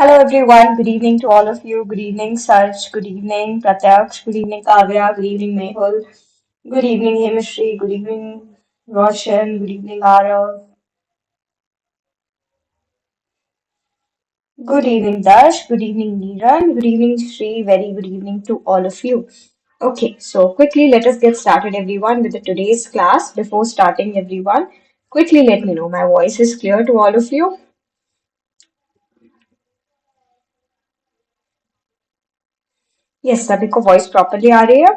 Hello everyone, good evening to all of you. Good evening, Sarj. Good evening, Pratyaksh. Good evening, Kavya. Good evening, Mehul. Good evening, Hemishri. Good evening, Roshan. Good evening, Arav. Good evening, Dash. Good evening, Niran. Good evening, Shri. Very good evening to all of you. Okay, so quickly let us get started, everyone, with the today's class. Before starting, everyone, quickly let me know my voice is clear to all of you. Yes, सभी को voice properly आ रही है?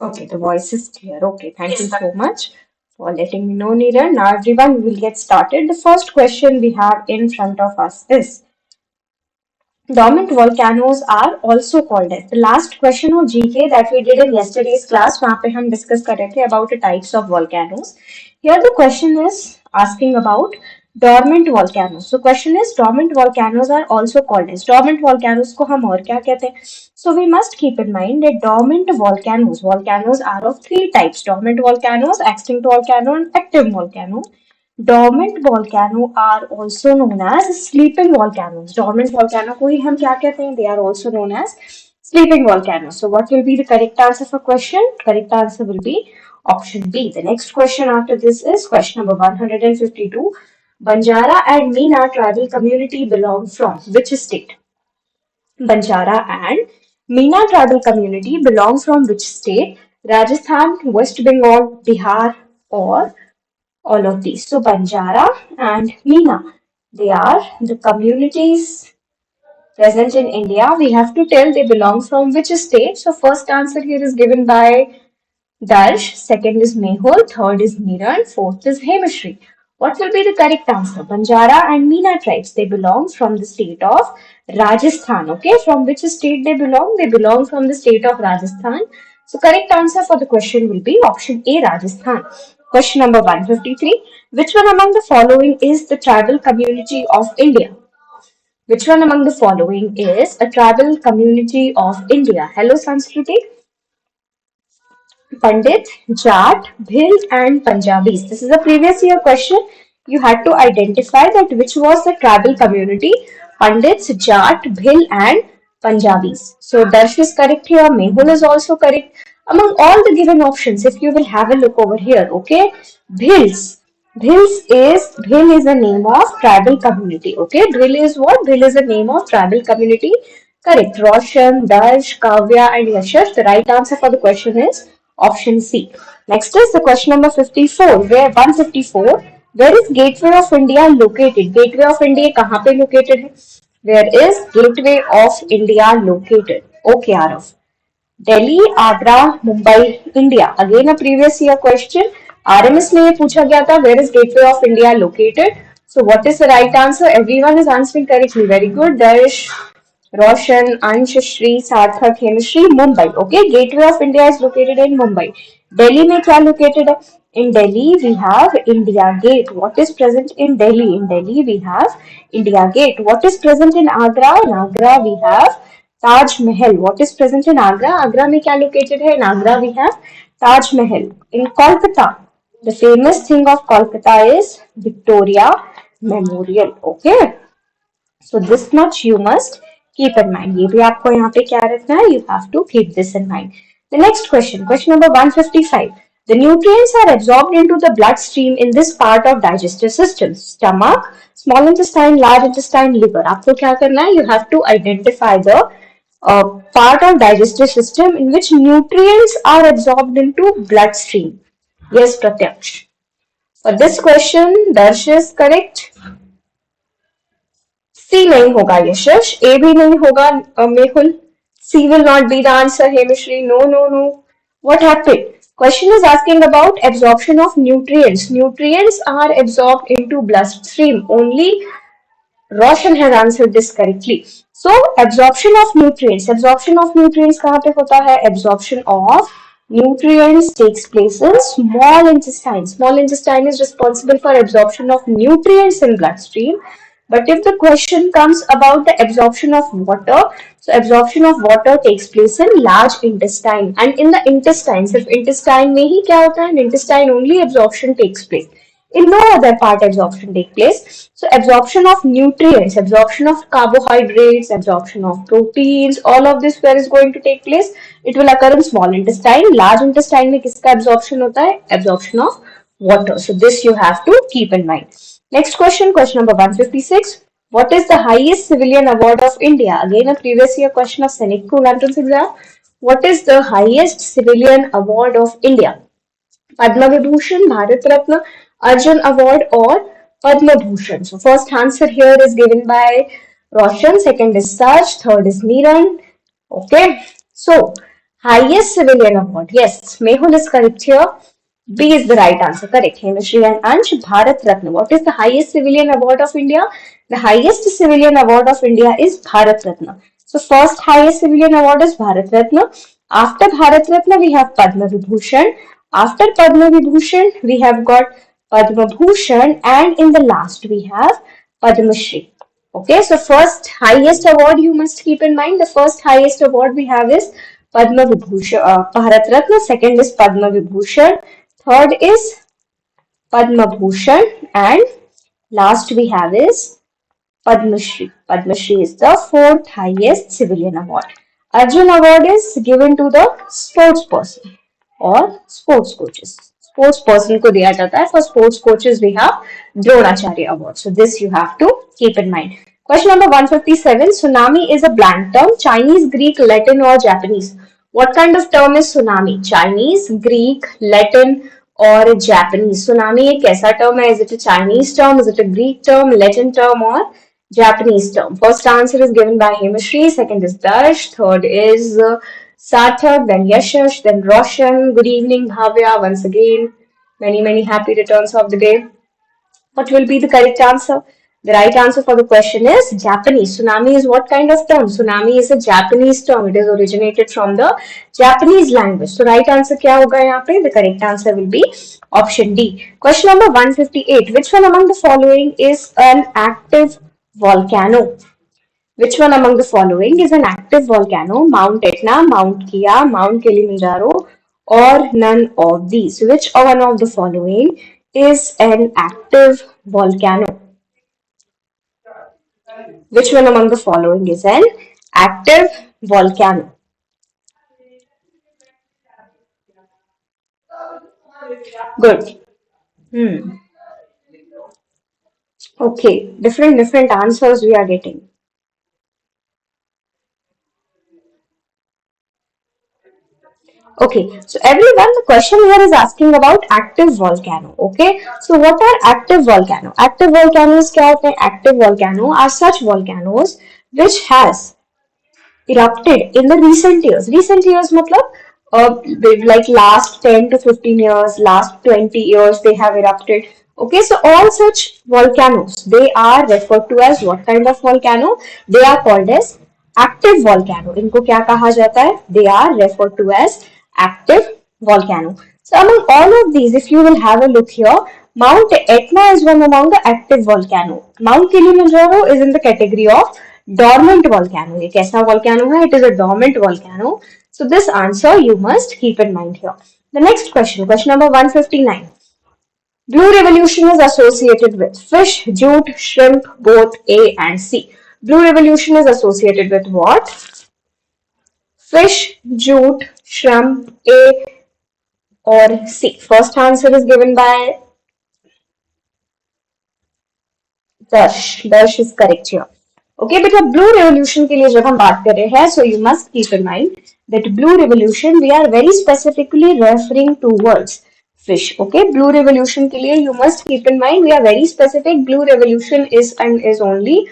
Okay, the voice is clear. Okay, thank you so much for letting me know, Neeran. Now, everyone, we will get started. The first question we have in front of us is dormant volcanoes are also called as. The last question of GK that we did in yesterday's class, वहाँ पे हम discuss कर रहे थे about the types of volcanoes. Here the question is asking about dormant volcanoes. So question is dormant volcanoes are also called as. Dormant volcanoes को हम और क्या कहते हैं? So we must keep in mind that dormant volcanoes are of three types: dormant volcanoes, extinct volcano, and active volcano. Dormant volcano are also known as sleeping volcanoes. Dormant volcano को ही हम क्या कहते हैं? They are also known as sleeping volcanoes. So what will be the correct answer for question? Correct answer will be option B. The next question after this is question number 152. Banjara and Meena tribal community belong from which state? Banjara and Meena tribal community belong from which state? Rajasthan, West Bengal, Bihar, or all of these. So Banjara and Meena, they are the communities present in India. We have to tell they belong from which state. So first answer here is given by Darsh, second is Mehul, third is Niran, fourth is Hemashri. What will be the correct answer? Banjara and Meena tribes, they belong from the state of Rajasthan. Okay, from which state they belong? They belong from the state of Rajasthan. So correct answer for the question will be option A, Rajasthan. Question number 153. Which one among the following is the tribal community of India? Which one among the following is a tribal community of India? Hello, Sanskriti. Pandit, Jat, Bhil, and Punjabis. This is a previous year question. You had to identify that which was the tribal community. Pandits, Jat, Bhil, and Punjabis. So Darsh is correct here. Mehul is also correct. Among all the given options, if you will have a look over here, okay, Bhils. Bhil is a name of tribal community. Okay, Bhil is what? Bhil is a name of tribal community. Correct. Roshan, Darsh, Kavya, and Yashash. The right answer for the question is option C. Next is the question number 54. Where 154. Where is Gateway of India located? Gateway of India कहाँ पे located है? Where is Gateway of India located? Okay, Arav. Delhi, Agra, Mumbai, India. Again, a previous year question. RMS में ये पूछा गया था. Where is Gateway of India located? So, what is the right answer? Everyone is answering correctly. Very good. Darsh, Roshan, Ansh, Shri, Sarthak, Hemshri, Mumbai. Okay, Gateway of India is located in Mumbai. Delhi में क्या located है? In Delhi, we have India Gate. What is present in Delhi? In Delhi, we have India Gate. What is present in Agra? In Agra, we have Taj Mahal. What is present in Agra? Agra में क्या located है? In Agra, we have Taj Mahal. In Kolkata, the famous thing of Kolkata is Victoria Memorial. Okay. So this much you must keep in mind. ये भी आपको यहाँ पे क्या रखना है? You have to keep this in mind. The next question, question number 155. The nutrients are absorbed into the bloodstream in this part of digestive system. Stomach, small intestine, large intestine, liver. आपको क्या करना है? You have to identify the part of digestive system in which nutrients are absorbed into bloodstream. Yes, Pratyaksh. For this question, Darsh is correct. सी नहीं होगा यशश ए भी नहीं होगा मेहुल सी will not be the answer Hemishri no what happened question is asking about absorption of nutrients are absorbed into bloodstream only Roshan has answered this correctly so absorption of nutrients कहाँ पे होता है absorption of nutrients takes place in small intestine is responsible for absorption of nutrients in bloodstream But if the question comes about the absorption of water, so absorption of water takes place in large intestine, and in the intestine, सिर्फ intestine में ही क्या होता है? In intestine only absorption takes place. In no other part absorption take place. So absorption of nutrients, absorption of carbohydrates, absorption of proteins, all of this where is going to take place? It will occur in small intestine. Large intestine में किसका absorption होता है? Absorption of water. So this you have to keep in mind. Next question, question number 156. What is the highest civilian award of India? Again, a previous year question of Sainik School entrance exam. What is the highest civilian award of India? Padma Vibhushan, Bharat Ratna, Arjun Award, or Padma Bhushan. So first answer here is given by Roshan, second is Saj, third is Niran. Okay, so highest civilian award. Yes, Mehul is correct here. B is the right answer. Correct. Hemashri and Ansh. Bharat Ratna. What is the highest civilian award of India? The highest civilian award of India is Bharat Ratna. So first highest civilian award is Bharat Ratna. After Bharat Ratna, we have Padma Vibhushan. After Padma Vibhushan, we have got Padma Bhushan, and in the last we have Padma Shri. Okay, so first highest award you must keep in mind. The first highest award we have is Padma Vibhushan, Bharat Ratna. Second is Padma Vibhushan. Third is Padma Bhushan, and last we have is Padma Shri. Padma Shri is the fourth highest civilian award. Arjun Award is given to the sports person or sports coaches. Sports person को दिया जाता है. For sports coaches we have Dronacharya Award. So this you have to keep in mind. Question number 157. Tsunami is a blank term. Chinese, Greek, Latin or Japanese? What kind of term is tsunami? Chinese, Greek, Latin or Japanese? Tsunami एक ऐसा term है. Is it a Chinese term? Is it a Greek term, Latin term or Japanese term? First answer is given by Hemashri, second is Darsh, third is Sarthak, then Yashash, then Roshan. Good evening, Bhavya, once again. Many happy returns of the day. What will be the correct answer? The right answer for the question is Japanese. Tsunami is what kind of term? Tsunami is a Japanese term. It is originated from the Japanese language. So right answer क्या होगा यहाँ पे? The correct answer will be option D. Question number 158. Which one among the following is an active volcano? Which one among the following is an active volcano? Mount Etna, Mount Kia, Mount Kilimanjaro, or none of these? Which one of the following is an active volcano? Which one among the following is an active volcano? Good. Okay, different answers we are getting. Okay, so everyone, the question here is asking about active volcano. Okay, so what are active volcano? Active volcanoes क्या होते हैं? Active volcano are such volcanoes which has erupted in the recent years. Recent years matlab like last 10 to 15 years, last 20 years they have erupted. Okay, so all such volcanoes, they are referred to as what kind of volcano? They are called as active volcano. इनको क्या कहा जाता है? They are referred to as active volcano. So among all of these, if you will have a look here, Mount Etna is one among the active volcano. Mount Kilimanjaro is in the category of dormant volcano. ये कैसा volcano है? It is a dormant volcano. So this answer you must keep in mind here. The next question, question number 159. Blue revolution is associated with fish, jute, shrimp, both A and C. Blue revolution is associated with what? Fish, jute, shrimp, A or C. First answer is given by Darsh. Darsh is correct here. Okay, बेटा blue revolution के लिए जब हम बात कर रहे हैं, so you must keep in mind that blue revolution we are very specifically referring towards fish. Okay, blue revolution के लिए you must keep in mind we are very specific. Blue revolution is and is only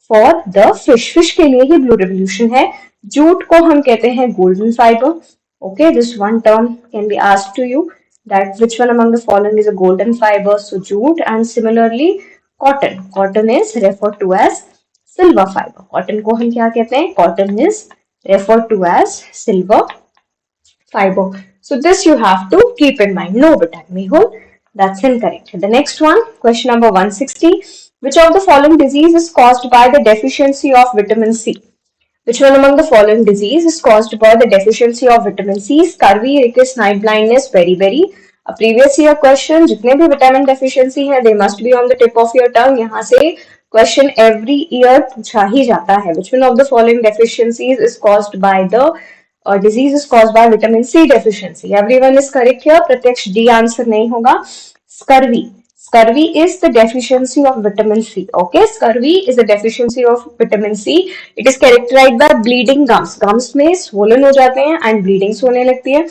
for the fish. Fish के लिए ही blue revolution है. Jute को हम कहते हैं golden fiber. Okay, this one term can be asked to you that which one among the following is a golden fiber? So jute, and similarly cotton. Cotton is referred to as silver fiber. Cotton को हम क्या कहते हैं? Cotton is referred to as silver fiber. So this you have to keep in mind. No, but Mehul, that's incorrect. The next one, question number 160. Which of the following disease is caused by the deficiency of vitamin C? Which one among the following disease is caused by the deficiency of vitamin C? Scurvy, rickets, night blindness, beriberi. A previous year question. जितने भी vitamin deficiency है, they must be on the tip of your tongue. यहाँ से question every year पूछा ही जाता है. Which one of the following deficiencies is caused by the disease is caused by vitamin C deficiency? Everyone is correct here. प्रत्यक्ष D answer नहीं होगा. Scurvy. Scurvy is the deficiency of vitamin C. Okay, scurvy is a deficiency of vitamin C. It is characterized by bleeding gums. Gums में swollen हो जाते हैं and bleeding होने लगती है.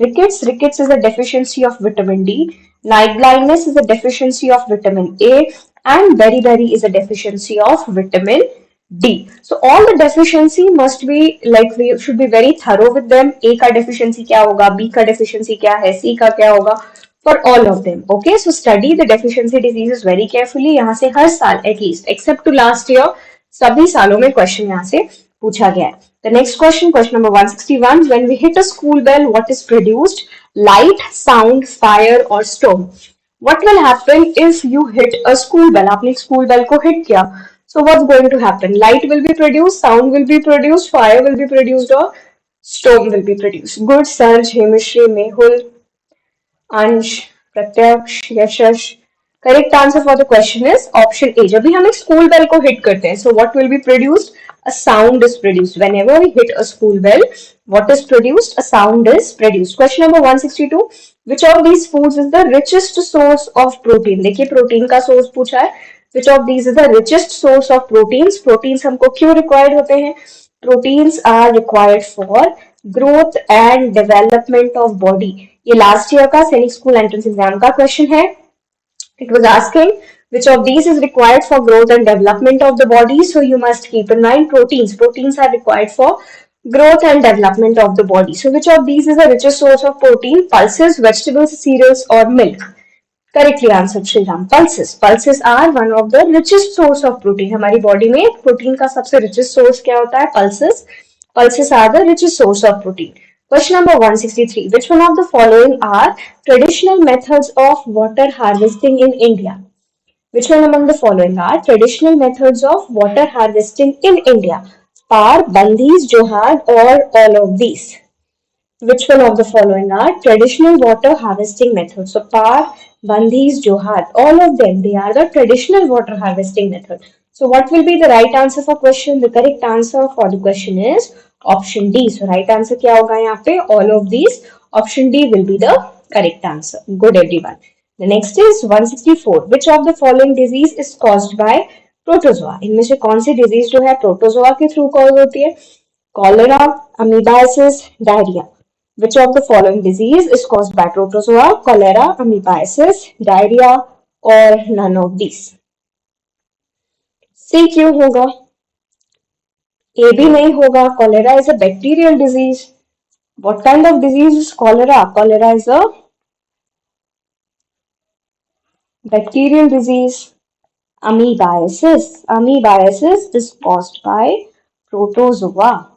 Rickets. Rickets is a deficiency of vitamin D. Night blindness is a deficiency of vitamin A. And beriberi is a deficiency of vitamin D. So all the deficiency must be like we should be very thorough with them. A का deficiency क्या होगा, B का deficiency क्या है, C का क्या होगा, for all of them. Okay, so study the deficiency diseases very carefully. यहाँ से हर साल at least except to last year सभी सालों में question यहाँ से पूछा गया है. The next question, question number 161. When we hit a school bell, what is produced? Light, sound, fire or storm? What will happen if you hit a school bell? आपने school bell को hit किया. So what's going to happen? Light will be produced, sound will be produced, fire will be produced or storm will be produced. Good, Sarj, Hemishri, Mehul, Ansh, Pratyaksh, Yashash. Correct answer for the question is option A. जब भी हम एक school bell को hit करते हैं, so what will be produced? A sound is produced. Whenever we hit a school bell, what is produced? A sound is produced. Question number 162. Which of these foods is the richest source of protein? देखिए protein का source पूछा है. Which of these is the richest source of proteins? Proteins हमको क्यों required होते हैं? Proteins are required for growth and development of body. ये last year का सैनिक स्कूल एंट्रेंस एग्जाम का क्वेश्चन है. It was asking which of these is required for growth and development of the body. So you must keep in mind proteins. Proteins are required for growth and development of the body. So which of these is the richest source of protein? Pulses, vegetables, cereals or milk? Correctly answered Shriram. Pulses. Pulses are one of the richest source of protein. हमारी body में protein का सबसे richest source क्या होता है? Pulses. Pulses are the richest source of protein. Question number 163. Which one of the following are traditional methods of water harvesting in India? Which one among the following are traditional methods of water harvesting in India? Par, bandhis, johar or all of these? Which one of the following are traditional water harvesting methods? So par, bandhis, johar, all of them, they are the traditional water harvesting method. So what will be the right answer for question? The correct answer for the question is option D. So right answer क्या होगा यहाँ पे? All of these. Option D will be the correct answer. Good everyone. The next is 164. Which of the following disease is caused by protozoa? इनमें से कौन सी disease जो है protozoa के through cause होती है? Cholera, amoebiasis, diarrhea. Which of the following disease is caused by protozoa? Cholera, amoebiasis, diarrhea or none of these? C क्यों होगा? A भी नहीं होगा. Cholera is a bacterial disease. What kind of disease is cholera? Cholera is a bacterial disease. Amoebiasis. Amoebiasis is caused by protozoa.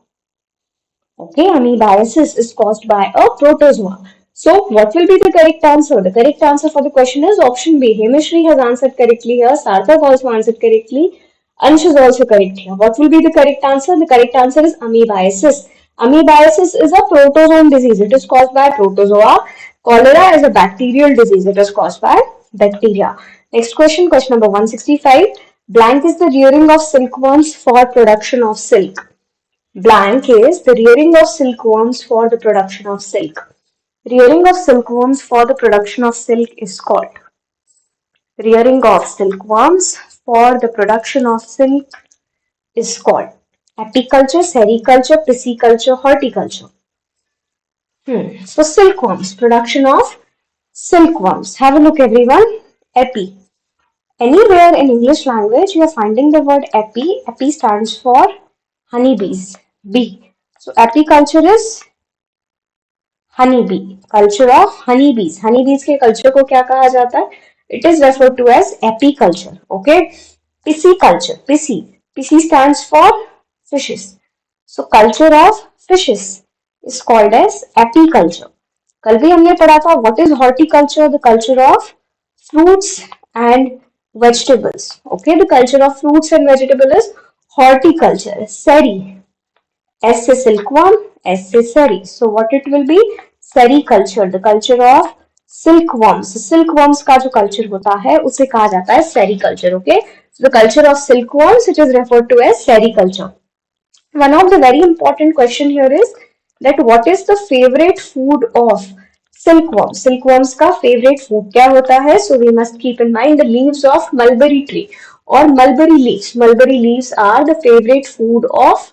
Okay, amoebiasis is caused by a protozoa. So, what will be the correct answer? The correct answer for the question is option B. Hemishri has answered correctly here. Sarthak also answered correctly. Ansh is also correct here. What will be the correct answer? The correct answer is amoebiasis. Amoebiasis is a protozoan disease. It is caused by protozoa. Cholera is a bacterial disease. It is caused by bacteria. Next question, question number 165. Blank is the rearing of silkworms for production of silk. Blank is the rearing of silkworms for the production of silk. Rearing of silkworms for the production of silk is called. Rearing of silkworms for the production of silk is called apiculture, sericulture, pisciculture, horticulture. So silkworms, production of silkworms. Have a look everyone. Api. Anywhere in English language you are finding the word api. Api stands for honeybees. B. So apiculture is honeybee. Culture of honeybees. Honeybees के culture को क्या कहा जाता है? It is referred to as apiculture. Okay. Pisciculture. Pisci. Pisci stands for fishes. So culture of fishes is called as apiculture. कल भी हमने पढ़ा था what is horticulture? The culture of fruits and Vegetables. Okay, the culture of fruits and vegetables is horticulture. Seri. S is silkworm, S is sari. So what it will be? Sericulture, the culture of silkworms. Silkworms का जो culture होता है उसे कहा जाता है sericulture. Okay, so the culture of silkworms it is referred to as sericulture. One of the very important question here is that what is the favorite food of silkworm? Silkworms का favorite food क्या होता है? So we must keep in mind the leaves of mulberry tree or mulberry leaves. Mulberry leaves are the favorite food of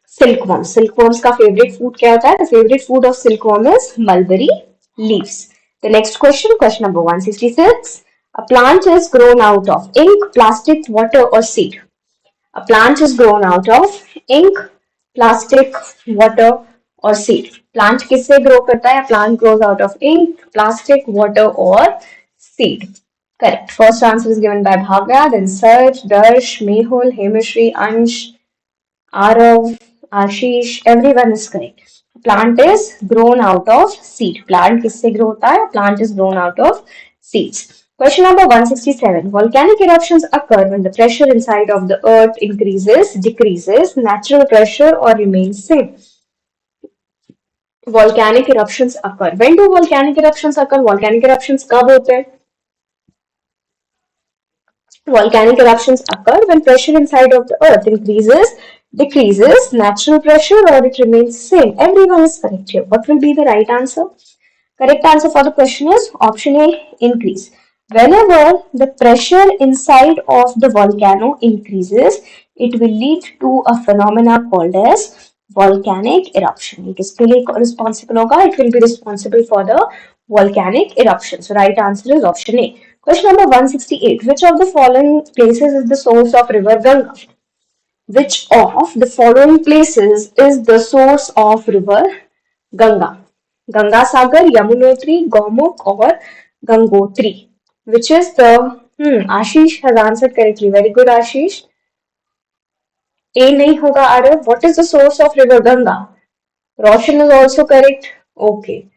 silkworm. Silkworms का favorite food क्या होता है? The favorite food of silkworm is mulberry leaves. The next question, question number 166. A plant is grown out of ink, plastic, water or seed. A plant is grown out of ink, plastic, water or seed. Plant किससे grow करता है? Plant grows out of ink, plastic, water or seed. Correct. First answer is given by Bhavya, then Sarj, Darsh, Mehul, Hemashri, Ansh, Arav, Ashish, everyone is correct. Plant is grown out of seed. Plant किससे grow होता है? Plant is grown out of seeds. Question number 167. Volcanic eruptions occur when the pressure inside of the earth increases, decreases, natural pressure or remains same. Volcanic eruptions occur. When do volcanic eruptions occur? Volcanic eruptions कब होते हैं? Volcanic eruptions occur when pressure inside of the earth increases, decreases, natural pressure or it remains same. Everyone is correct here. What will be the right answer? Correct answer for the question is option A, increase. Whenever the pressure inside of the volcano increases, it will lead to a phenomena called as volcanic eruption. It is responsible hoga. It will be responsible for the volcanic eruption. So right answer is option A. Question number 168. Which of the following places is the source of river Ganga? Which of the following places is the source of river Ganga? Ganga Sagar, Yamunotri, Gomukh or Gangotri? Which is the Ashish has answered correctly. Very good, Ashish. A nahi hoga Arav. What is the source of river Ganga? Roshan is also correct. Okay.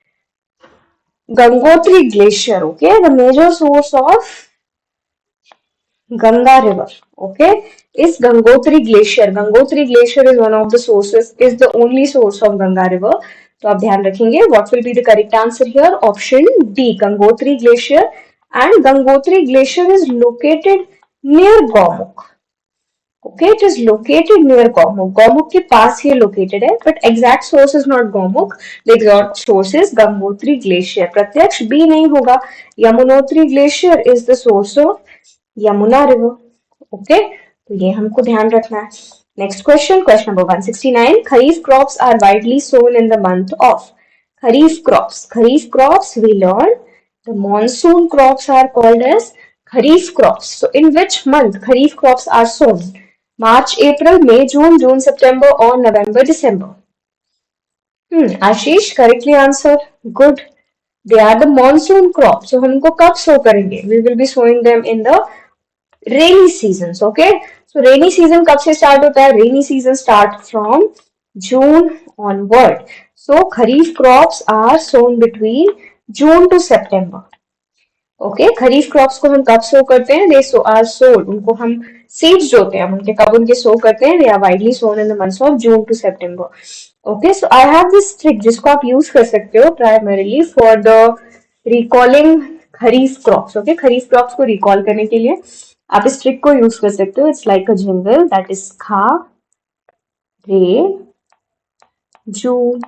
Gangotri Glacier. Okay, the major source of Ganga River, okay, is Gangotri Glacier. Gangotri Glacier is one of the sources, is the only source of Ganga River. तो आप ध्यान रखेंगे. What will be the correct answer here? Option D, Gangotri Glacier. And Gangotri Glacier is located near Gomukh. Okay, it is located near Gomukh. Gomukh के पास ये located है, but exact source is not Gomukh. The exact source is Gangotri Glacier. प्रत्यक्ष B नहीं होगा. Yamunotri Glacier is the source of Yamuna river. Okay, तो ये हमको ध्यान रखना है. Next question, question number 169. Kharif crops are widely sown in the month of. Kharif crops we learn the monsoon crops are called as kharif crops. So in which month kharif crops are sown? March, April, May, June September और November, December. Ashish correctly answer. Good. They are the monsoon crop. So हमको कब sow करेंगे? We will be sowing them in the rainy season. Okay, so rainy season कब से start होता है? Rainy season start from June onward. So kharif crops are sown between June to September. Okay, kharif crops को हम कब sow करते हैं? They sow are sold. उनको हम सीड्स जो होते हैं हम उनके कब उनके सो करते हैं? They are widely sown in the months of June to September. Okay, so I have this trick जिसको आप यूज कर सकते हो primarily for the recalling kharif crops. Okay, kharif crops को रिकॉल करने के लिए आप इस ट्रिक को यूज कर सकते हो. It's like a jingle that is खा रे जू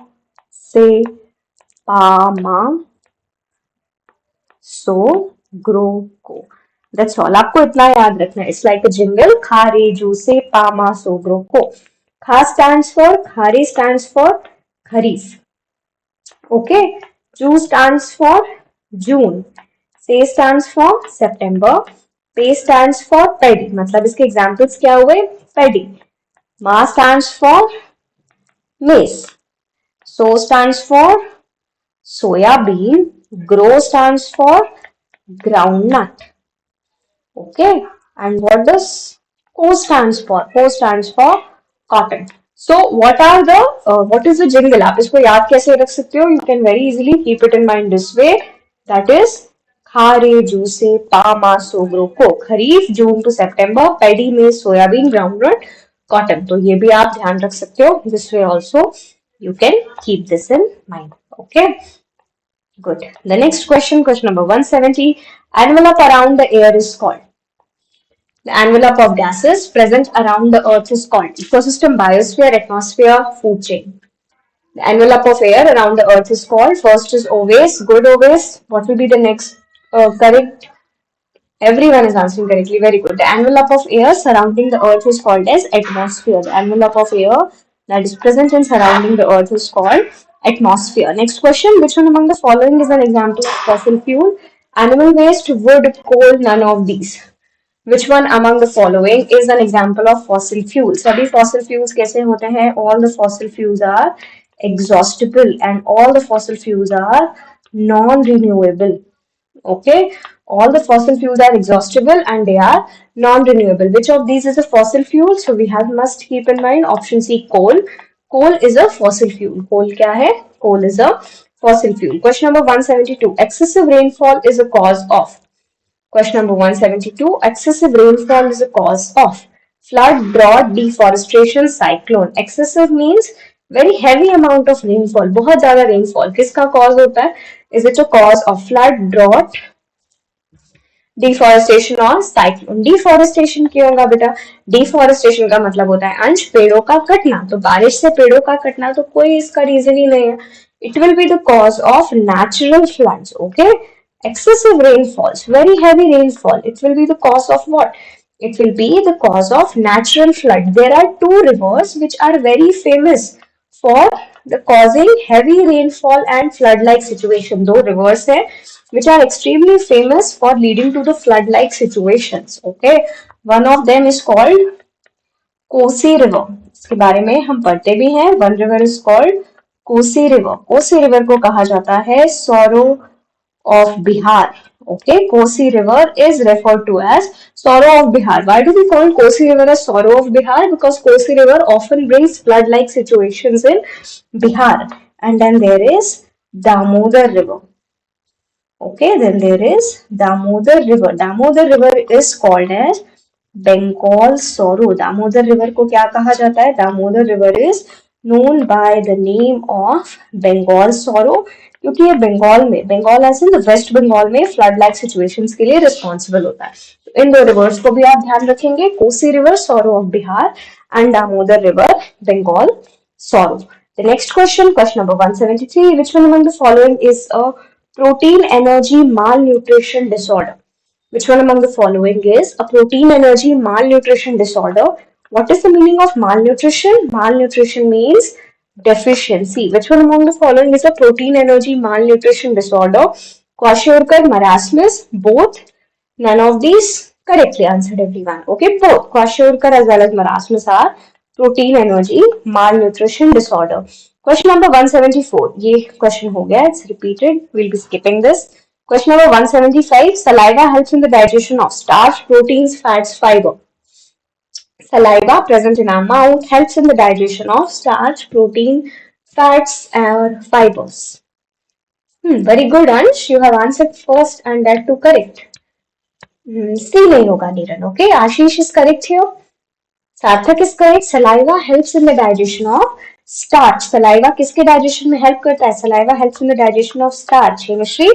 से पा मा सो ग्रो को. That's all. आपको इतना याद रखना है. इट्स लाइक अ जिंगल खा रे जू से पा मा सो ग्रो को. खा स्टैंड्स फॉर, खारे स्टैंड्स फॉर खरीफ. ओके, जू स्टैंड्स फॉर जून, से स्टैंड्स फॉर सितंबर, पे स्टैंड्स फॉर पेडी. मतलब इसके एग्जाम्पल्स क्या हुए? पेडी. मा stands for mess, so stands for soybean, grow stands for groundnut. Okay, and what does co stands for? Co stands for cotton. So what are the what is the jingle? आप इसको याद कैसे रख सकते हो? You can very easily keep it in mind this way. That is खारे, जूसे, पामा, सोग्रो, को। खरीफ जून to September, paddy में सोयाबीन, ग्राउंडनट, कॉटन। तो ये भी आप ध्यान रख सकते हो. This way also you can keep this in mind. Okay, good. The next question, question number 170. Envelope around the air is called. The envelope of gases present around the earth is called ecosystem, biosphere, atmosphere, food chain. The envelope of air around the earth is called, first is always, good always. What will be the next correct? Everyone is answering correctly. Very good. The envelope of air surrounding the earth is called as atmosphere. The envelope of air that is present in surrounding the earth is called atmosphere. Next question. Which one among the following is an example of fossil fuel? Animal waste, wood, coal, none of these. Which one among the following is an example of fossil fuel? सभी fossil fuels कैसे होते हैं? All the fossil fuels are exhaustible and all the fossil fuels are non-renewable. Okay, all the fossil fuels are exhaustible and they are non-renewable. Which of these is a fossil fuel? So we have must keep in mind option C, coal. Coal is a fossil fuel. Coal क्या है? Coal is a fossil fuel. Question number 172. Excessive rainfall is a cause of. Question number 172. Excessive rainfall is a cause of flood, drought, deforestation, cyclone. Excessive means very heavy amount of rainfall. बहुत ज़्यादा rainfall. किसका cause होता है? Is it a cause of flood, drought, deforestation और cyclone? Deforestation क्यों होगा बेटा? Deforestation का मतलब होता है अंश पेड़ों का कटना. तो बारिश से पेड़ों का कटना तो कोई इसका रीजन ही नहीं है. It will be the cause of natural floods. Okay, excessive rainfalls, very heavy rainfall, it will be the cause of what? It will be the cause of natural flood. There are two rivers which are very famous for the causing heavy rainfall and flood like situation. दो rivers हैं which are extremely famous for leading to the flood like situations. Okay, one of them is called Kosi river. इसके बारे में हम पढ़ते भी हैं. One river is called Kosi river. Kosi river को कहा जाता है sorrow of Bihar. Okay, Kosi River is referred to as Sorrow of Bihar. Why do we call Kosi River as Sorrow of Bihar? Because Kosi River often brings flood-like situations in Bihar. And then there is Damodar River. Okay, then there is Damodar River. Damodar River is called as Bengal Sorrow. Damodar River को क्या कहा जाता है? Damodar River is known by the name of Bengal Sorrow. क्योंकि ये बंगाल में, Bengal as in West Bengal में flood like situations के लिए रिस्पॉन्सिबल होता है. तो इन दो रिवर्स को भी आप ध्यान रखेंगे. Kosi river sorrow of Bihar and Damodar river Bengal sorrow. The next question, question number 173. Which one among the following is a protein energy malnutrition disorder? Which one among the following is a protein energy malnutrition disorder? What is the meaning of malnutrition? Malnutrition means deficiency. Which one among the following is a protein energy malnutrition disorder? Kwashiorkor, marasmus, both. None of these correctly answered, everyone. Okay, both Kwashiorkor as well as marasmus are protein energy malnutrition disorder. Question number 174. ये question हो गया. It's repeated. We'll be skipping this. Question number 175. Saliva helps in the digestion of starch, proteins, fats, fiber. Saliva present in our mouth helps in the digestion of starch, protein, fats, and fibers. Very good, Ansh. You have answered first and that too correct. C नहीं होगा नीरन. Okay, Ashish is correct here. सार्थक is correct. Saliva helps in the digestion of starch. Saliva किसके digestion में help करता है? Saliva helps in the digestion of starch. Hemashri,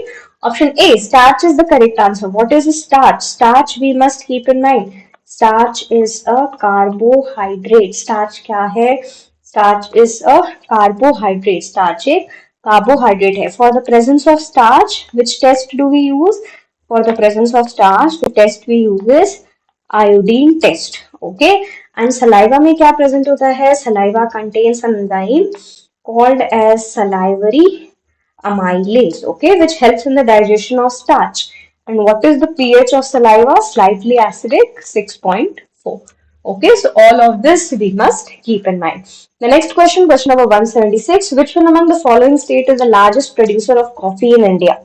option A, starch is the correct answer. What is starch? Starch we must keep in mind. Starch is a carbohydrate. Starch क्या है? Starch is a carbohydrate. Starch एक carbohydrate है. For the presence of starch, which test do we use? For the presence of starch, the test we use is iodine test. Okay. And saliva में क्या present होता है? Saliva contains an enzyme called as salivary amylase. Okay, which helps in the digestion of starch. And what is the pH of saliva? Slightly acidic, 6.4. Okay, so all of this we must keep in mind. The next question, question number 176. Which one among the following state is the largest producer of coffee in India?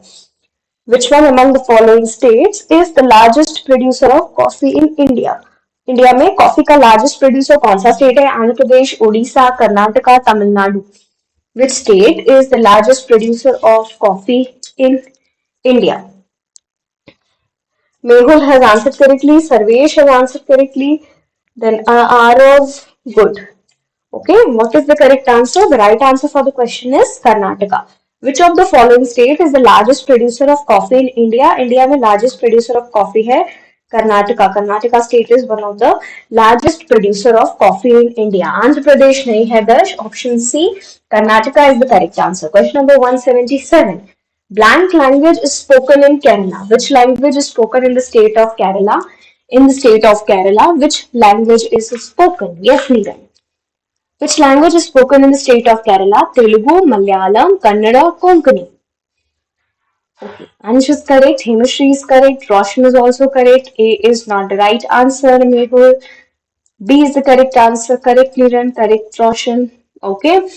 Which one among the following states is the largest producer of coffee in India? India में coffee का largest producer कौन सा state है? Andhra Pradesh, Orissa, Karnataka, Tamil Nadu. Which state is the largest producer of coffee in India? Mehul has answered correctly. Sarvesh has answered correctly. Then Arav, good. Okay, what is the correct answer? The right answer for the question is Karnataka. Which of the following state is the largest producer of coffee in India? India में largest producer of coffee है Karnataka. Karnataka state is one of the largest producer of coffee in India. Andhra Pradesh नहीं है दर्श. Option C. Karnataka is the correct answer. Question number 177. Blank language is spoken in Kerala. Which language is spoken in the state of Kerala? In the state of Kerala, which language is spoken? Yes, Neeran. Which language is spoken in the state of Kerala? Telugu, Malayalam, Kannada, Konkani. Okay. Anish is correct. Himashri is correct. Roshan is also correct. A is not the right answer. Mehul. B is the correct answer. Correct, Niran. Correct, Roshan. Okay.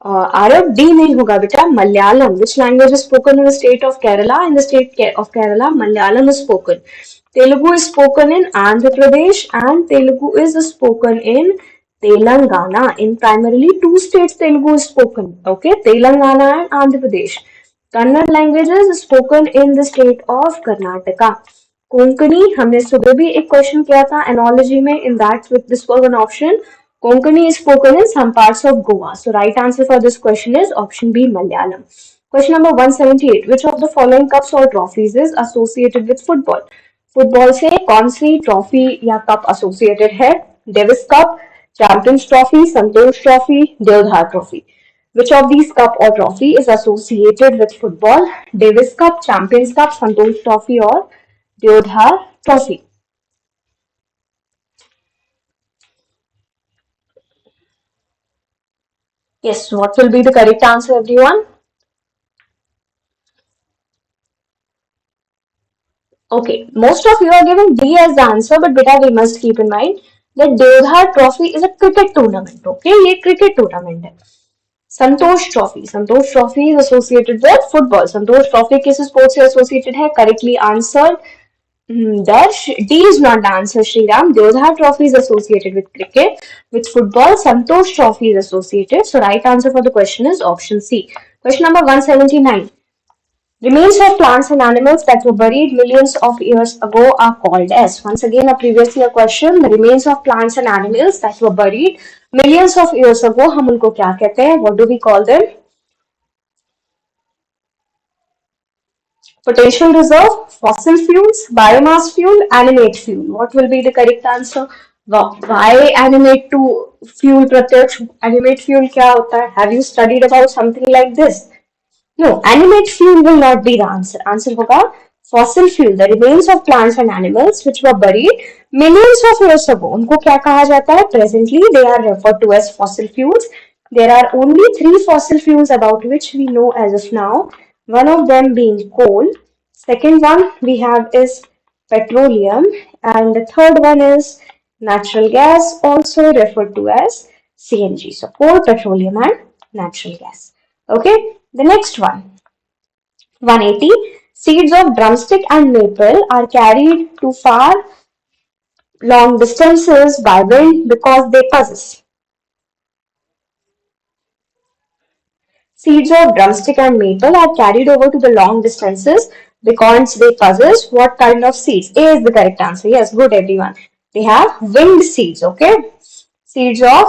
Arab, D नहीं होगा बेटा. Malayalam. Which language is spoken in the state of Kerala? In the state of Kerala, Malayalam is spoken. Telugu is spoken in Andhra Pradesh and Telugu is spoken in Telangana. In primarily two states, Telugu is spoken. Okay, Telangana and Andhra Pradesh. Kannada languages is spoken in the state of Karnataka. Konkani हमने सुबह भी एक question किया था analogy में in that this was an option Konkani is spoken in some parts of Goa. So right answer for this question is option B, Malayalam. Question number 178. Which of the following cups or trophies is associated with football? Football से कौन सी trophy या cup associated है? Davis cup, champions trophy, Santosh trophy, Deodhar trophy. Which of these cup or trophy is associated with football? Davis Cup, Champions Cup, Santosh Trophy or Deodhar Trophy? Yes, what will be the correct answer, everyone? Okay, most of you are giving D as the answer, but beta, we must keep in mind that Deodhar Trophy is a cricket tournament. Okay, ये cricket tournament है. Santosh trophy is associated with football. Santosh trophy किस sport से associated है? Correctly answered. Darsh, D is not the answer, Sriram. Deodhar Trophy is associated with cricket. With football, Santosh Trophy is associated. So, right answer for the question is option C. Question number 179. Remains of plants and animals that were buried millions of years ago are called as. Once again, a previous year question. The remains of plants and animals that were buried millions of years ago, हम उनको क्या कहते हैं? What do we call them? Potential reserve, fossil fuels, biomass fuel, animate fuel. What will be the correct answer? Why animate to fuel प्रत्यक्ष? Animate fuel क्या होता है? Have you studied about something like this? No, animate fuel will not be the answer. Answer होगा fossil fuel, the remains of plants and animals which were buried millions of years ago. उनको क्या कहा जाता है? Presently, they are referred to as fossil fuels. There are only three fossil fuels about which we know as of now. One of them being coal. Second one we have is petroleum, and the third one is natural gas, also referred to as CNG. So coal, petroleum, and natural gas. Okay, the next one. 180. Seeds of drumstick and maple are carried to far long distances by wind because they possess. Seeds of drumstick and maple are carried over to the long distances because they possess what kind of seeds? A is the correct answer. Yes, good everyone. They have winged seeds, okay? Seeds of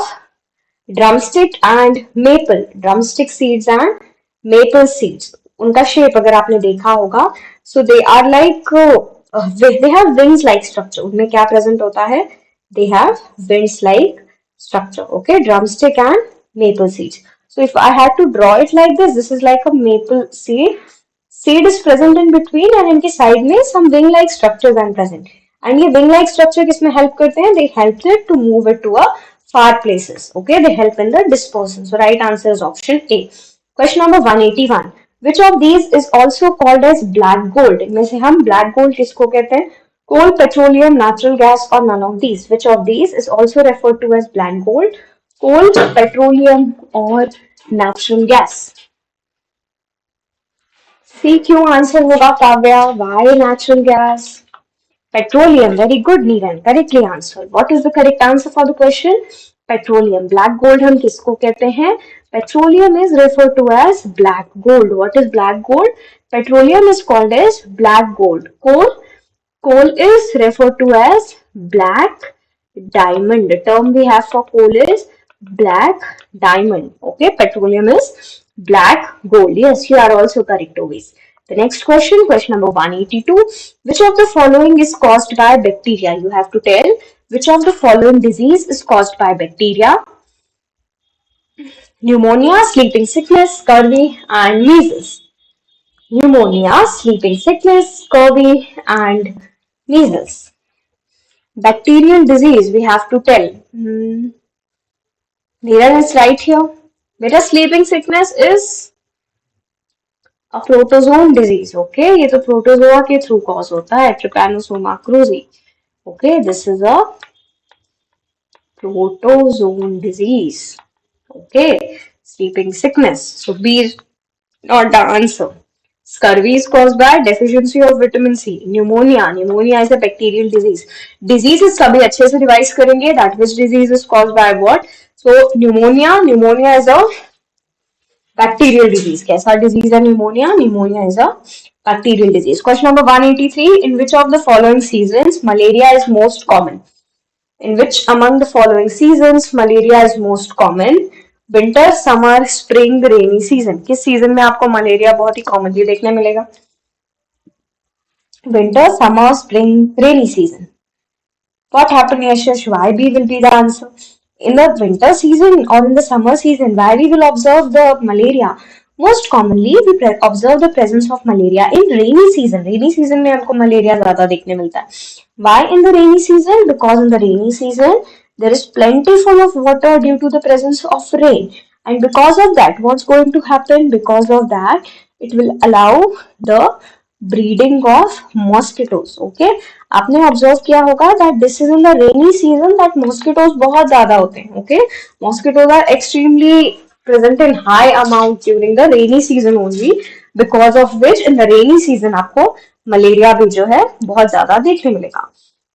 drumstick and maple. Drumstick seeds and maple seeds. उनका shape अगर आपने देखा होगा, so they are like they have wings like structure. उनमें क्या present होता है? They have wings like structure. Okay, drumstick and maple seeds. So if I had to draw it like this is like a maple seed. Seed is present in between and इनके side में some wing like structures are present. And ये wing like structure किसमें help करते हैं? They help it to move it to a far places. Okay, they help in the dispersion. So right answer is option A. Question number 181. Which of these is also called as black gold? इनमें से हम black gold किसको कहते हैं? Coal, petroleum, natural gas, or none of these? Which of these is also referred to as black gold? Coal, petroleum, or natural gas? C क्यों answer होगा Kavya? Why natural gas? Petroleum. Very good, Neeran. Correctly answered. What is the correct answer for the question? Petroleum. Black gold हम किसको कहते हैं? Petroleum is referred to as black gold. What is black gold? Petroleum is called as black gold. Coal Coal is referred to as black diamond. The term we have for coal is black diamond. Okay, petroleum is black gold. Yes, you are also correct always. The next question, question number 182. Which of the following is caused by bacteria? You have to tell which of the following disease is caused by bacteria. Pneumonia, sleeping sickness, scurvy, and measles. Pneumonia, sleeping sickness, scurvy, and measles. Bacterial disease, we have to tell. Neeran is right here. Beta sleeping sickness is a protozoan disease. Okay, ये तो protozoa के through cause होता है. Trypanosoma cruzi. Okay, this is a protozoan disease. Okay, sleeping sickness. So B is not the answer. Scurvy is caused by deficiency of vitamin C. Pneumonia. Pneumonia is a bacterial disease. Diseases सभी अच्छे से revise करेंगे. That which disease is caused by what? So pneumonia. Pneumonia is a bacterial disease. कैसा disease है pneumonia? Pneumonia is a bacterial disease. Question number 183. In which of the following seasons malaria is most common? In which among the following seasons malaria is most common? Winter, summer, spring, rainy season. किस season में आपको malaria बहुत ही commonly देखने मिलेगा? Winter, summer, spring, rainy season. What happened, Yashash? Why B will be the answer? In the winter season or in the summer season, why we will observe the malaria? Most commonly, we observe the presence of malaria in rainy season. Rainy season में हमको malaria ज़्यादा देखने मिलता है. Why in the rainy season? Because in the rainy season, there is plentiful of water due to the presence of rain. And because of that, what's going to happen? Because of that, it will allow the breeding of mosquitoes. Okay, आपने observe किया होगा that this is in the rainy season that mosquitoes बहुत ज्यादा होते हैं. Okay, mosquitoes are extremely present in high amount during the rainy season only, because of which in the rainy season आपको malaria भी जो है बहुत ज्यादा देखने मिलेगा.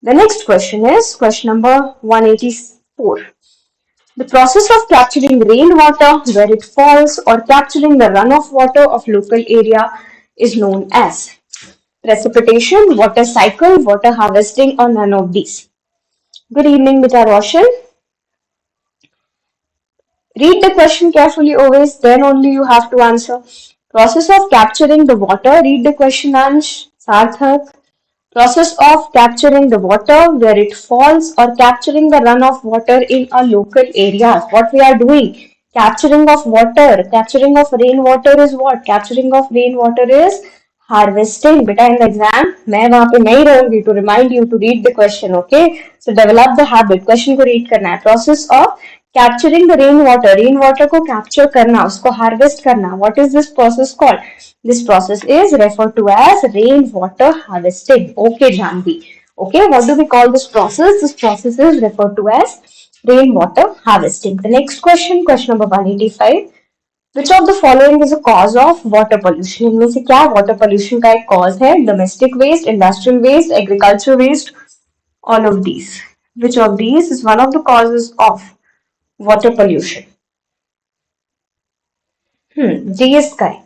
The next question is question number 184. The process of capturing rainwater where it falls or capturing the runoff water of local area is known as precipitation, water cycle, water harvesting, or none of these. Good evening, Beta Roshan. Read the question carefully always, then only you have to answer. Process of capturing the water. Read the question, Ansh, Sarthak. Process of capturing the water where it falls or capturing the runoff water in a local area. What we are doing? Capturing of water. Capturing of rainwater is what? Capturing of rainwater is harvesting. Beta in the exam, मैं वहाँ पे नहीं रहूंगी to remind you to read the question. Okay? So develop the habit. Question को read करना है. Process of capturing the rainwater. Rainwater को capture करना, उसको harvest करना. What is this process called? This process is referred to as rainwater harvesting. Okay, Janvi. Okay, what do we call this process? This process is referred to as rainwater harvesting. The next question, question number 185. Which of the following is a cause of water pollution? इनमें से क्या water pollution का एक cause है? Domestic waste, industrial waste, agricultural waste, all of these. Which of these is one of the causes of water pollution? D is correct.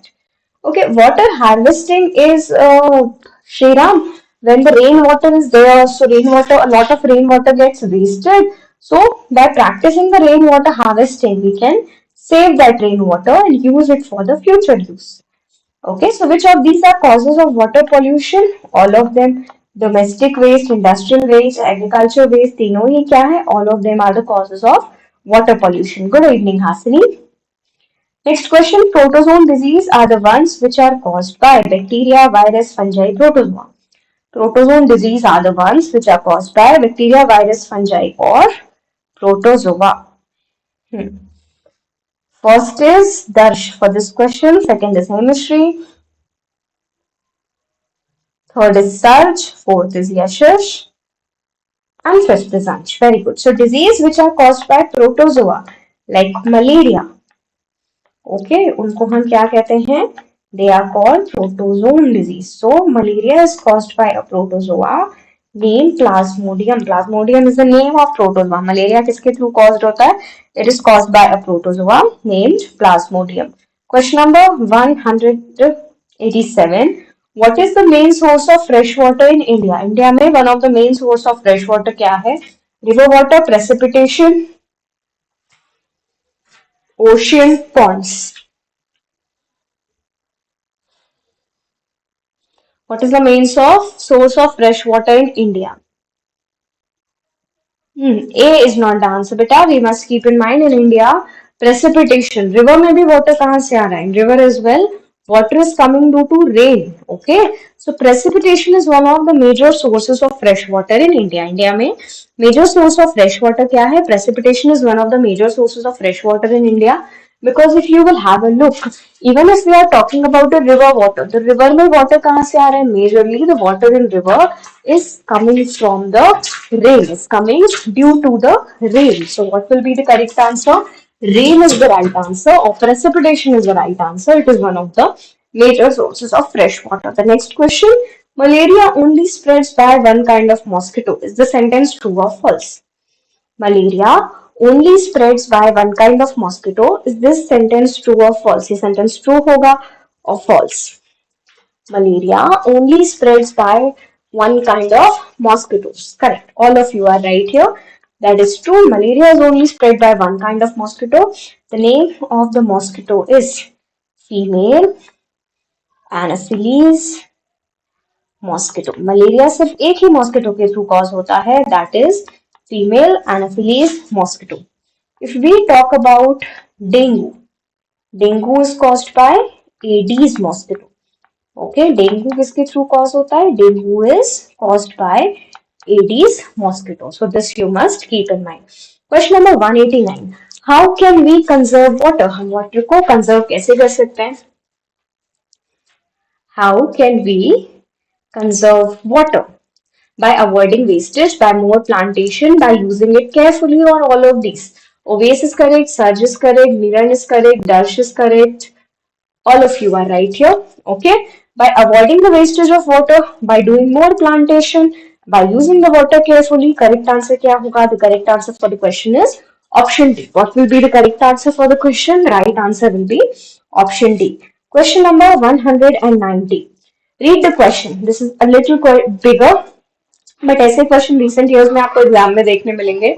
Okay, water harvesting is Shriram. When the rainwater is there, so rainwater, a lot of rainwater gets wasted. So by practicing the rainwater harvesting, we can save that rainwater and use it for the future use. Okay, so which of these are causes of water pollution? All of them. Domestic waste, industrial waste, agriculture waste, तीनों ही क्या है? All of them are the causes of water pollution. Good evening, Hasini. Next question, protozoan disease are the ones which are caused by bacteria, virus, fungi, protozoa. Protozoan disease are the ones which are caused by bacteria, virus, fungi or protozoa. First is Darsh for this question, second is chemistry, third is Sarj, fourth is Yashash, and fifth is Ansh. Very good. So disease which are caused by protozoa like malaria. Okay, उनको हम क्या कहते हैं? They are called protozoan disease. So malaria is caused by a protozoa named Plasmodium. Plasmodium is the name of protozoa. Malaria किसके through caused होता है? It is caused by a protozoa named Plasmodium. Question number 187. What is the main source of fresh water in India? India में one of the main source of fresh water क्या है? River water, precipitation, ocean, ponds. What is the main source of fresh water in India? A is not the answer, beta. We must keep in mind in India, precipitation. River में भी water कहाँ से आ रहा है? In river as well, water is coming due to rain. Okay, so precipitation is one of the major sources of fresh water in India. India में major source of fresh water क्या है? Precipitation is one of the major sources of fresh water in India. Because if you will have a look, even if we are talking about the river water, the river में water कहाँ से आ रहा है? Majorly the water in river is coming from the rain. It's coming due to the rain. So what will be the correct answer? Rain is the right answer, or precipitation is the right answer. It is one of the major sources of fresh water. The next question: malaria only spreads by one kind of mosquito. Is the sentence true or false? Malaria only spreads by one kind of mosquito. Is this sentence true or false? ये sentence true होगा or false? Malaria only spreads by one kind of mosquitoes. Correct. All of you are right here. That is true. Malaria is only spread by one kind of mosquito. The name of the mosquito is female anopheles mosquito. Malaria सिर्फ एक ही mosquito के through cause होता है, that is female anopheles mosquito. If we talk about dengue, dengue is caused by aedes mosquito. Okay, dengue किसके through cause होता है? Dengue is caused by aedes mosquito. So this you must keep in mind. Question number 189. How can we conserve water? हम water को conserve कैसे कर सकते हैं? How can we conserve water? By avoiding wastage, by more plantation, by using it carefully, or all of these. Oves is correct, Sarj is correct, Miran is correct, Darsh is correct. All of you are right here. Okay. By avoiding the wastage of water, by doing more plantation, by using the water carefully. Correct answer क्या होगा? The correct answer for the question is option D. What will be the correct answer for the question? Right answer will be option D. Question number 190. Read the question. This is a little bigger, but ऐसे question recent years में आपको exam में देखने मिलेंगे.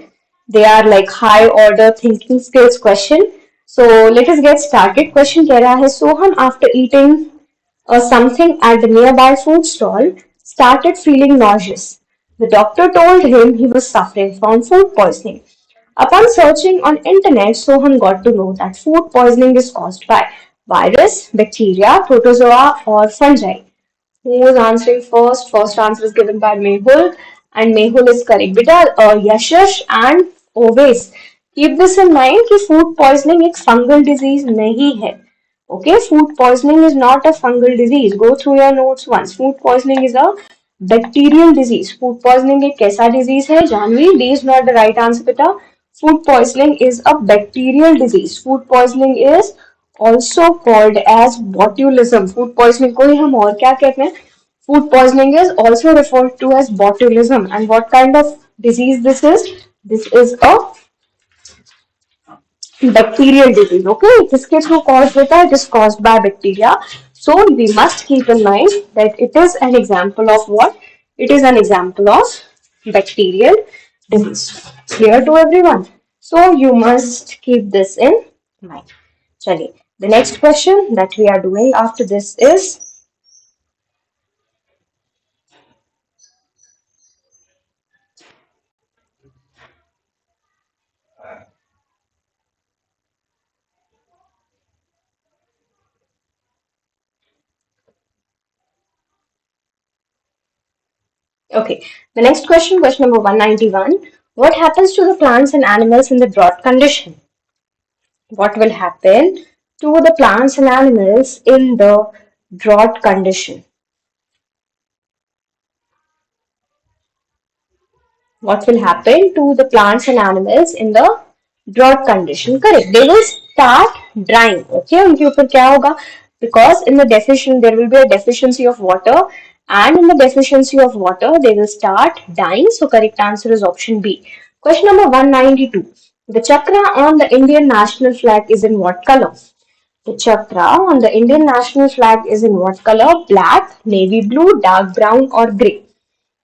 They are like high order thinking skills question. So let us get started. Question कह रहा है, Soham after eating something at the nearby food stall started feeling nauseous. The doctor told him he was suffering from food poisoning. Upon searching on internet, Soham got to know that food poisoning is caused by virus, bacteria, protozoa, or fungi. Who was answering first? First answer is given by Mehul, and Mehul is correct. Beta, Yashash and Oves. Keep this in mind कि food poisoning एक fungal disease नहीं है. Okay, food poisoning is not a fungal disease. Go through your notes once. Food poisoning is a bacterial disease. Food poisoning एक कैसा disease है? Janvi, D is not the right answer, beta. Food poisoning is a bacterial disease. Food poisoning is also called as botulism. Food poisoning को ही हम और क्या कहते हैं? Food poisoning is also referred to as botulism. And what kind of disease this is? This is a bacterial disease. Okay, किसके through cause होता है? It is caused by bacteria. So we must keep in mind that it is an example of what? It is an example of bacterial disease. Clear to everyone? So you must keep this in mind. चलिए, the next question that we are doing after this is okay. The next question, question number 191. What happens to the plants and animals in the drought condition? What will happen to the plants and animals in the drought condition? What will happen to the plants and animals in the drought condition? Correct. They will start drying. Okay. उनके ऊपर क्या होगा? Because in the deficient, there will be a deficiency of water, and in the deficiency of water, they will start dying. So correct answer is option B. Question number 192. The chakra on the Indian national flag is in what color? The chakra on the Indian national flag is in what color? Black, navy blue, dark brown, or grey?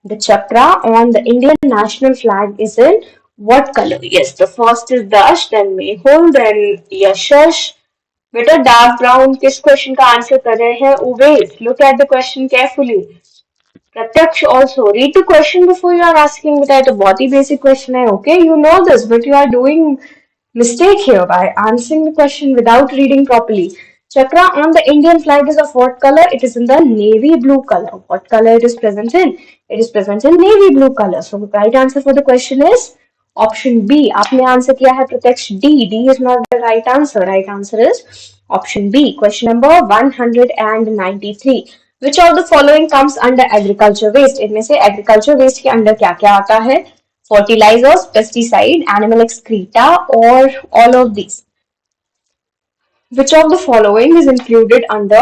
The chakra on the Indian national flag is in what color? Yes, the first is Dash, then Mehul, then Yashash. बेटा dark brown किस question का answer कर रहे हैं? उवेद, look at the question carefully. Pratyaksh also read the question before you are asking that. A बहुत basic question है, okay? You know this, but you are doing mistake here by answering the question without reading properly. Chakra on the Indian flag is of what color? It is in the navy blue color. What color it is present in? It is present in navy blue color. So the right answer for the question is option B. आपने answer किया है प्रत्यक्ष D. D is not the right answer. Right answer is option B. Question number 193. Which of the following comes under agriculture waste? इनमें से agriculture waste के अंदर क्या क्या आता है? Fertilizers, pesticide, animal excreta, or all of these? Which of the following is included under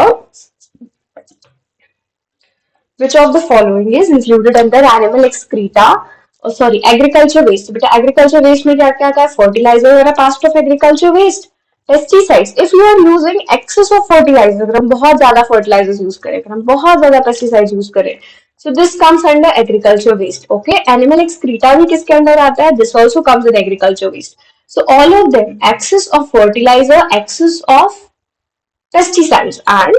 animal excreta? Oh, sorry, agriculture waste. बेटा agriculture waste में क्या क्या आता है? Fertilizer are a part of agriculture waste. Pesticides. If you are using excess of fertilizer, अगर हम बहुत ज़्यादा fertilizers use करें, अगर हम बहुत ज़्यादा pesticides use करें, so this comes under agriculture waste. Okay, animal excreta भी किसके अंदर आता है? This also comes in agriculture waste. So all of them, excess of fertilizer, excess of pesticides, and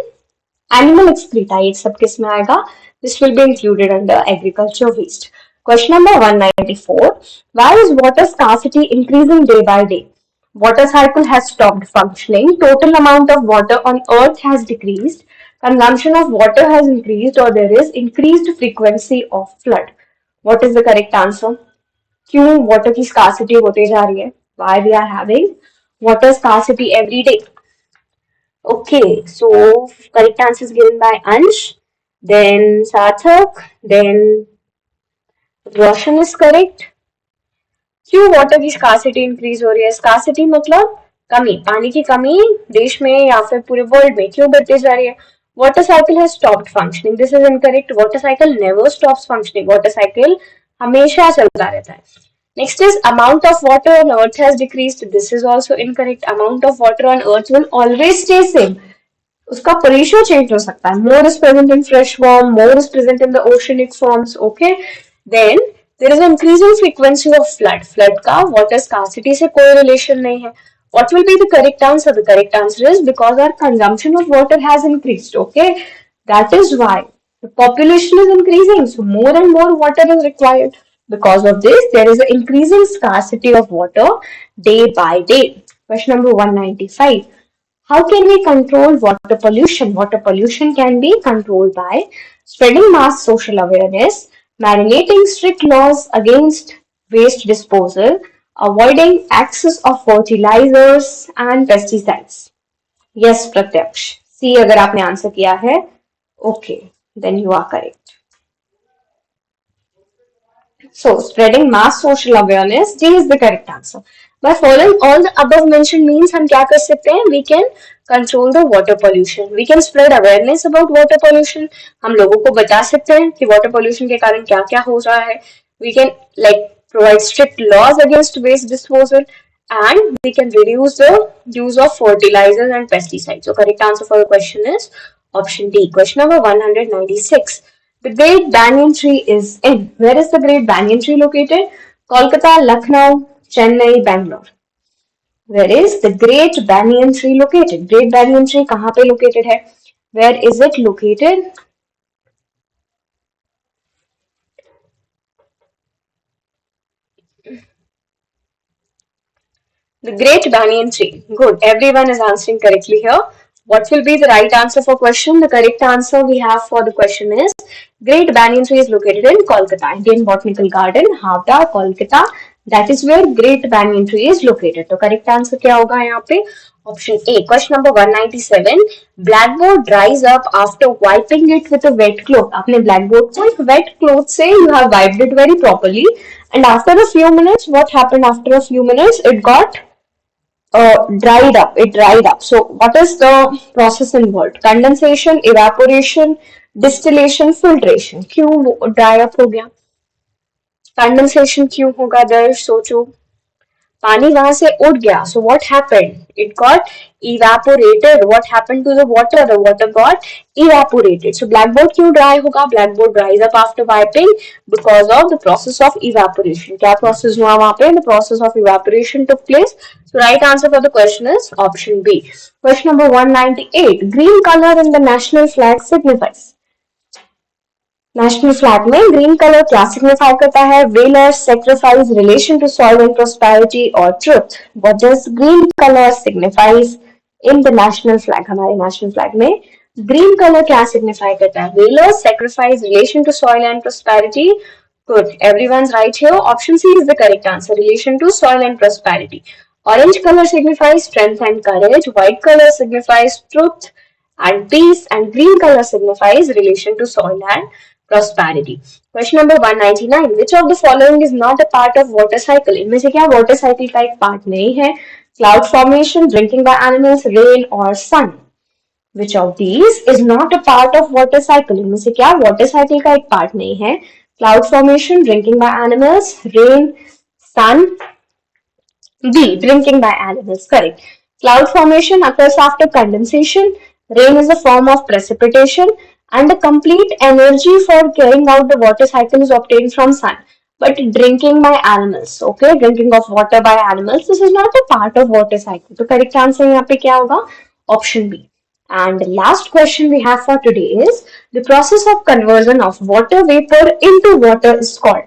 animal excreta, ये सब किस में आएगा? This will be included under agriculture waste. Question number 194. Why is water scarcity increasing day by day? Water cycle has stopped functioning. Total amount of water on earth has decreased. Consumption of water has increased, or there is increased frequency of flood. What is the correct answer? क्यों water की scarcity होते जा रही है? Why we are having water scarcity every day? Okay, so correct answer is given by Ansh, then Sarthak, then Roshan is correct. क्यों water की scarcity increase हो रही है? स्कार्सिटी मतलब कमी, पानी की कमी देश में या फिर पूरे वर्ल्ड में क्यों बढ़ती जा रही है? Water cycle has stopped functioning. This is incorrect. Water cycle never stops functioning. Water cycle हमेशा चलता रहता है. Next is amount of water on earth has decreased. This is also incorrect. Amount of water on earth will always stay same. उसका ratio change हो सकता है. More is present in fresh form, more is present in the oceanic forms. Okay, then there is increasing frequency of flood. Flood का water scarcity से कोई relation नहीं है. What will be the correct answer? The correct answer is because our consumption of water has increased. Okay, that is why the population is increasing, so more and more water is required. Because of this, there is an increasing scarcity of water day by day. Question number 195. How can we control water pollution? Water pollution can be controlled by spreading mass social awareness, mandating strict laws against waste disposal, avoiding access of fertilizers and pesticides. Yes, Pratyaksh. C अगर आपने answer किया है, okay, then you are correct. So, spreading mass social awareness, D is the correct answer. By following all the above mentioned means, हम क्या कर सकते हैं? We can control the water pollution. We can spread awareness about water pollution. हम लोगों को बता सकते हैं कि water pollution के कारण क्या क्या हो रहा है. We can provide strict laws against waste disposal, and we can reduce the use of fertilizers and pesticides. So, correct answer for the question is option D. Question number 196. The Great Banyan Tree is in. Where is the Great Banyan Tree located? Kolkata, Lucknow, Chennai, Bangalore. Where is the Great Banyan Tree located? Great Banyan Tree कहाँ पे located है? Where is it located? The Great Banyan Tree. Good. Everyone is answering correctly here. What will be the right answer for question? The correct answer we have for the question is Great Banyan Tree is located in Kolkata, Indian Botanical Garden, Havda, Kolkata. That is where Great Banyan Tree is located. तो correct answer क्या होगा यहाँ पे? Option A. Question number 197. Blackboard dries up after wiping it with a wet cloth. आपने blackboard को एक wet cloth से you have wiped it very properly, and after a few minutes, what happened after a few minutes? It got dried up. It dried up. So what is the process involved? Condensation, evaporation, distillation, filtration. क्यों dry up हो गया? Condensation क्यों होगा? दर्श सोचो. पानी वहां से उड़ गया. So what happened? It got evaporated. What happened to the water? The water got evaporated. So blackboard क्यों dry होगा? Blackboard dries up after wiping because of the process of evaporation. क्या process हुआ वहाँ पे? The process of evaporation took place. So right answer for the question is option B. Question number 198. Green color in the national flag signifies. National flag में green colour क्या signify करता है? Valour, sacrifice, relation to soil and prosperity और truth. What does green colour signifies in the national flag? हमारे national flag में green colour क्या signify करता है? Valour, sacrifice, relation to soil and prosperity. Good. Everyone's right here. Option C is the correct answer. Relation to soil and prosperity. Orange color signifies strength and courage. White color signifies truth and peace. And green color signifies relation to soil and prosperity. Question number 199. Which of the following is not a part of water cycle? इनमें से क्या water cycle का एक part नहीं है? Cloud formation, drinking by animals, rain or sun. Which of these is not a part of water cycle? इनमें से क्या water cycle का एक part नहीं है? Cloud formation, drinking by animals, rain, sun. B. Drinking by animals. Correct. Cloud formation occurs after condensation. Rain is a form of precipitation, and the complete energy for carrying out the water cycle is obtained from sun. But drinking by animals, okay, drinking of water by animals, this is not a part of water cycle. So correct answer यहाँ पे क्या होगा? Option B. And the last question we have for today is the process of conversion of water vapor into water is called.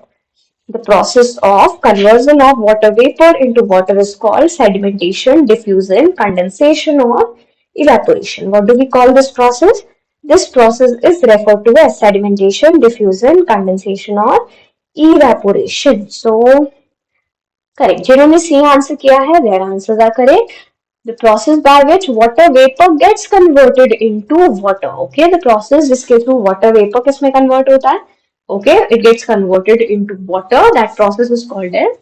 The process of conversion of water vapor into water is called sedimentation, diffusion, condensation, or evaporation. What do we call this process? This process is referred to as sedimentation, diffusion, condensation, or evaporation. So, correct. जिन्होंने C answer किया है, their answers are correct. The process by which water vapor gets converted into water. Okay, the process जिसके through water vapor किसमें convert होता है? Okay, it gets converted into water. That process is called as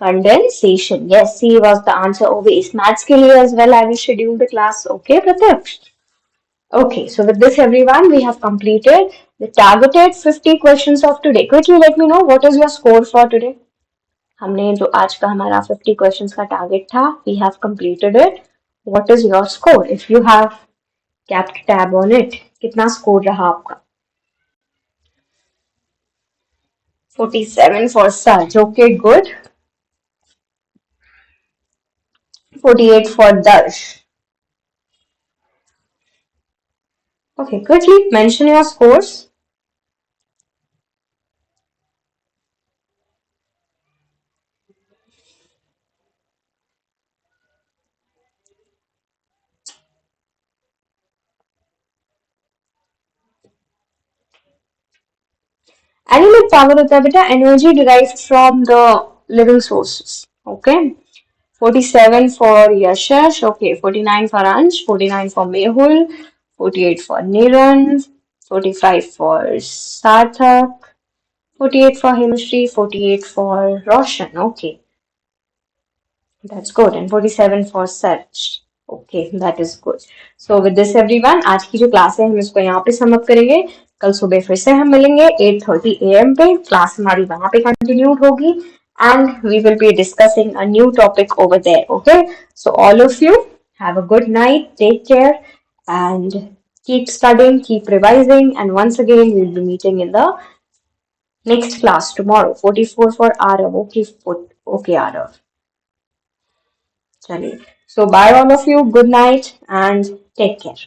condensation. Yes, C was the answer. Always maths के लिए as well. I will schedule the class. Okay, Pratyaksh. Okay, so with this everyone, we have completed the targeted 50 questions of today. Quickly let me know what is your score for today. हमने जो आज का हमारा 50 questions का target था, we have completed it. What is your score if you have kept tab on it? कितना score रहा आपका? 47 for Sach. Okay, good. 48 for Darsh. Okay, quickly mention your scores. Animate power होता है बेटा energy derived from the living sources. Okay. 47 for Yashash. Okay. 49 for Ansh. 49 for Mehul. 48 for Niran. 45 for Sarthak. 48 for Himshri. 48 for Roshan. Okay. That's good. And 47 for Sach. Okay, that is good. So with this everyone, आज की जो class है हम इसको यहाँ पे sum up करेंगे. कल सुबह फिर से हम मिलेंगे 8:30 AM पे. क्लास हमारी वहाँ पे कंटिन्यूड होगी and we will be discussing a new topic over there. Okay, so all of you have a good night, take care and keep studying, keep revising, and once again we will be meeting in the next class tomorrow. 44 for Arav. Okay, okay Arav. चलिए, so bye all of you, good night and take care.